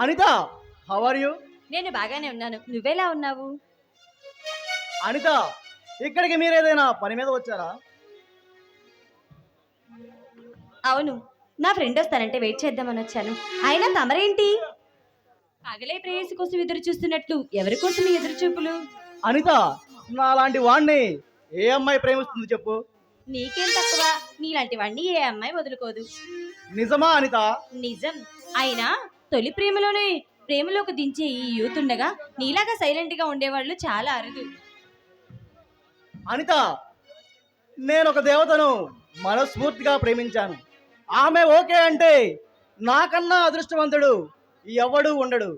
Anitha, how are you? నేను బాగానే ఉన్నాను. నువ్వెలా ఉన్నావు? అనిత, ఇక్కడికి మీరు ఏదైనా పని మీద వచ్చారా? అవును, నా ఫ్రెండ్ వస్తానంటే వెయిట్ చేద్దామని వచ్చాను. అయినా తమరేంటి పగలే ప్రేయసి కోసం ఎదురు చూస్తున్నట్లు ఎవరి కోసం ఈ ఎదురు చూపులు? అనిత, నా లాంటి వాణ్ణి ఏ అమ్మాయి ప్రేమిస్తుంది చెప్పు? నీకేం తక్కువ? నీలాంటి వాడిని ఏ అమ్మాయి వదులుకోదు. నిజమా అనిత? నిజం. అయినా తొలి ప్రేమలోకి దించే ఈ యూత్ ఉండగా నీలాగా సైలెంట్ గా ఉండేవాళ్ళు చాలా అరుదు. అనిత, నేను ఒక దేవతను మనస్ఫూర్తిగా ప్రేమించాను. ఆమె ఓకే అంటే నాకన్నా అదృష్టవంతుడు ఎవడు ఉండడు.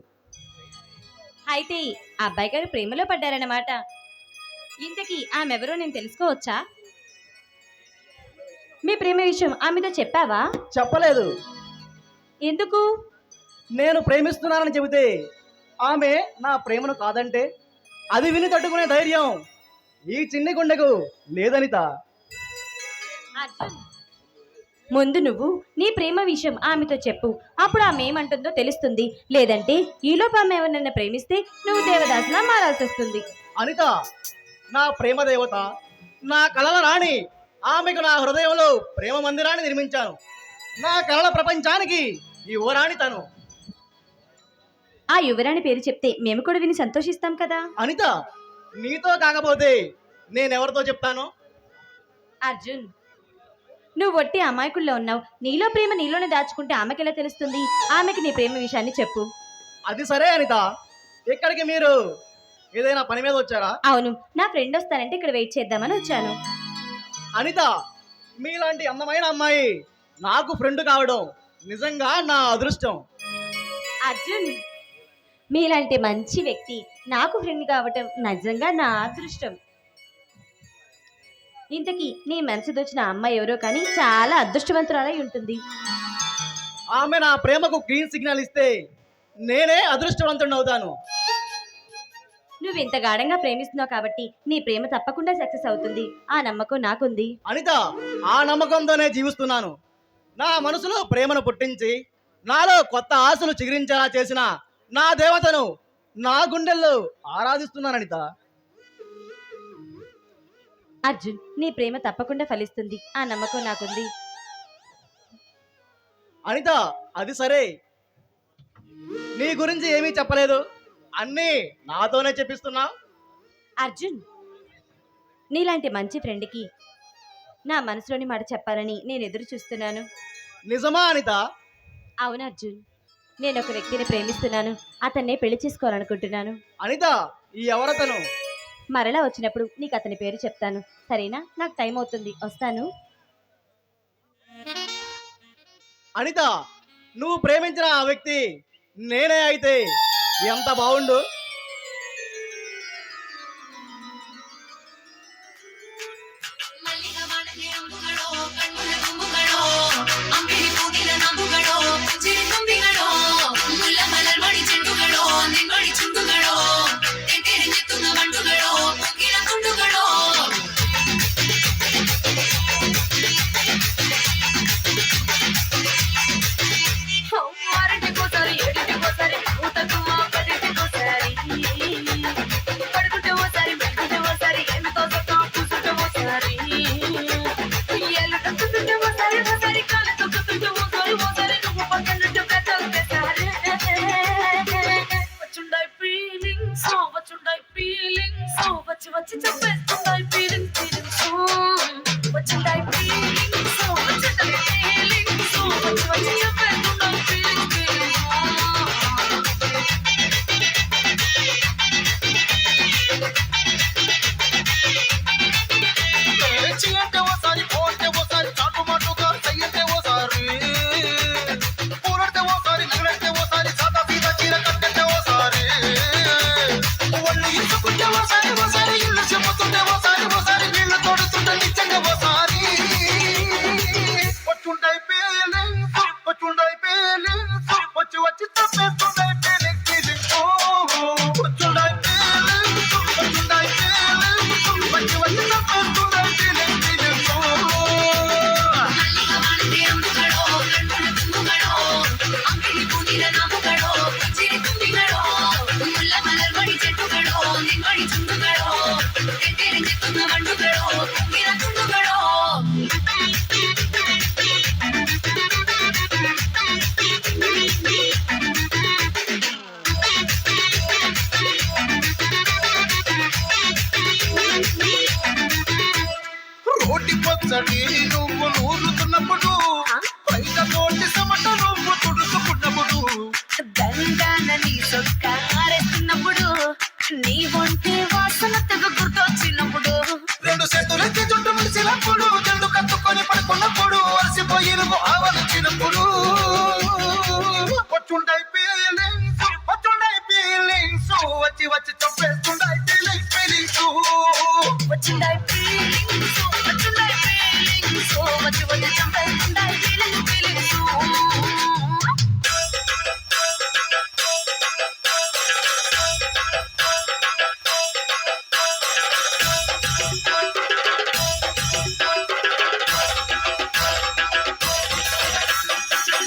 అయితే ఆ అబ్బాయి గారు ప్రేమలో పడ్డారన్నమాట. ఇంతకీ ఆమెవరో నేను తెలుసుకోవచ్చా? మీ ప్రేమ విషయం ఆమెతో చెప్పావా? చెప్పలేదు. ఎందుకు? నేను ప్రేమిస్తున్నానని చెబితే ఆమె నా ప్రేమను కాదంటే అది విని తట్టుకునే ధైర్యం ఈ చిన్ని గుండెకు లేదనిత. అర్జున్, ముందు నువ్వు నీ ప్రేమ విషయం ఆమెతో చెప్పు. అప్పుడు ఆమె ఏమంటుందో తెలుస్తుంది. లేదంటే ఈలోపు ఆమె ఎవరినైనా ప్రేమిస్తే నువ్వు దేవదాసులా మారాల్సి వస్తుంది. అనిత, నా ప్రేమ దేవత, నా కలల రాణి. ఆమెకు నా హృదయంలో ప్రేమ మందిరాన్ని నిర్మించాను. నా కలల ప్రపంచానికి యువరాణి తను. ఆ యువరాణి పేరు చెప్తే మేము కూడా విని సంతోషిస్తాం కదా. అనిత, నీతో కాకపోతే నేనెవరితో చెప్తాను? అర్జున్, నువ్వు ఒట్టి అమాయకుల్లో ఉన్నావు. నీలో ప్రేమ నీలోనే దాచుకుంటే ఆమెకి ఎలా తెలుస్తుంది? ఆమెకి నీ ప్రేమ విషయాన్ని చెప్పు. అది సరే అనిత, ఇక్కడికి మీరు ఏదైనా పని మీద వచ్చారా? అవును, నా ఫ్రెండ్ వస్తానంటే ఇక్కడ వెయిట్ చేద్దామని వచ్చాను. అనిత, మీలాంటి అందమైన అమ్మాయి నాకు ఫ్రెండ్ కావడం నిజంగా నా అదృష్టం. అర్జున్, మీలాంటి మంచి వ్యక్తి నాకు ఫ్రెండ్ కావటం నిజంగా నా అదృష్టం. ఇంతకీ నీ మనసు దోచిన అమ్మాయి ఎవరో కానీ చాలా అదృష్టవంతురాలై ఉంటుంది. ఆమె నా ప్రేమకు గ్రీన్ సిగ్నల్ ఇస్తే నేనే అదృష్టవంతుడిని అవుతాను. నువ్వు ఇంత గాఢంగా ప్రేమిస్తున్నావు కాబట్టి నీ ప్రేమ తప్పకుండా సక్సెస్ అవుతుంది. ఆ నమ్మకం నాకుంది. అనిత, ఆ నమ్మకంతోనే జీవిస్తున్నాను. నా మనసులో ప్రేమను పుట్టించి నాలో కొత్త ఆశలు చిగురించేలా చేసిన నా దేవతను నా గుండెల్లో ఆరాధిస్తున్నాను అనిత. అర్జున్, నీ ప్రేమ తప్పకుండా ఫలిస్తుంది. ఆ నమ్మకం నాకుంది. అనిత, అది సరే, నీ గురించి ఏమీ చెప్పలేదు, అన్నీ నాతోనే చెప్పిస్తున్నావు. అర్జున్, నీలాంటి మంచి ఫ్రెండ్కి నా మనసులోని మాట చెప్పాలని నేను ఎదురు చూస్తున్నాను. నిజమా అనిత? అవును అర్జున్, నేను ఒక వ్యక్తిని ప్రేమిస్తున్నాను. అతన్నే పెళ్లి చేసుకోవాలనుకుంటున్నాను. అనిత, ఈ ఎవరతను? మరలా వచ్చినప్పుడు నీకు అతని పేరు చెప్తాను. సరేనా? నాకు టైం అవుతుంది, వస్తాను. అనిత, నువ్వు ప్రేమించిన ఆ వ్యక్తి నేనే అయితే ఎంత బాగుండు. పచ్చడి నువ్వు నూరుతున్నప్పుడు బయట తోటి సమట నువ్వు తుడుచుకున్నప్పుడు దండాన నీ సొక్క ఆరేస్తున్నప్పుడు నీ ఒంటి వాసన తెగ గుర్తొచ్చినప్పుడు రెండు చేతులెత్తి చుట్టూ ముడిచినప్పుడు జండు కత్తుకొని పడుకున్నప్పుడు అలసిపోయి నువ్వు ఆవరించినప్పుడు వచ్చుండై ఫీలింగ్స్ వచ్చి వచ్చి చంపేస్తుండై ఫీలింగ్స్ వచ్చిందా ఫీలింగ్స్ వచ్చిందా ఫీలింగ్స్ వచ్చి వచ్చి చంపేస్తుందా ఫీలింగ్స్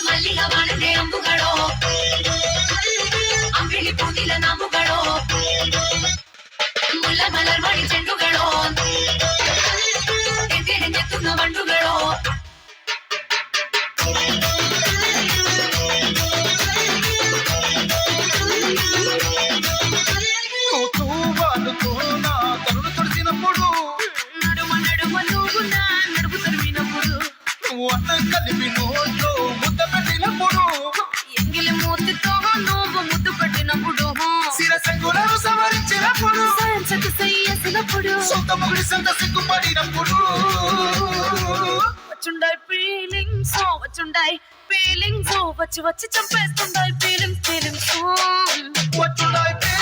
ಮಲ್ಲಿಗ ಬಾಣದೆ ಅಂಬುಗಳೋ ಅಂಬಿಳಿ ಪೂದಿಲ ನಾಮುಗಳೋ ಮುಲ್ಲ ಮಲರ್ ಮಣಿ ಚೆಂಡುಗಳೋ ಎದ್ದೆಡೆಂದೆತ್ತುന്ന ಬಂಡುಗಳೋ తూవాలుతో నా తరుడు తొడిచినప్పుడు నడుమ నడుమ నువ్వు నా నడుపు తరిమినప్పుడు నువ్వు అన్న కలిపి నోట్లో ముద్ద పెట్టినప్పుడు ఎంగిలి మూతితో నువ్వు ముద్దు పెట్టినప్పుడు శిరసంగులను సవరించినప్పుడు సైన్సకు సయ్యేసినప్పుడు సొంత ముడి సంత సిగ్గుపడినప్పుడు వచ్చుండాయి ఫీలింగ్స్ వచ్చుండాయి ఫీలింగ్స్ వచ్చి వచ్చి చంపేస్తుండాయి ఫీలింగ్స్ వచ్చుండాయి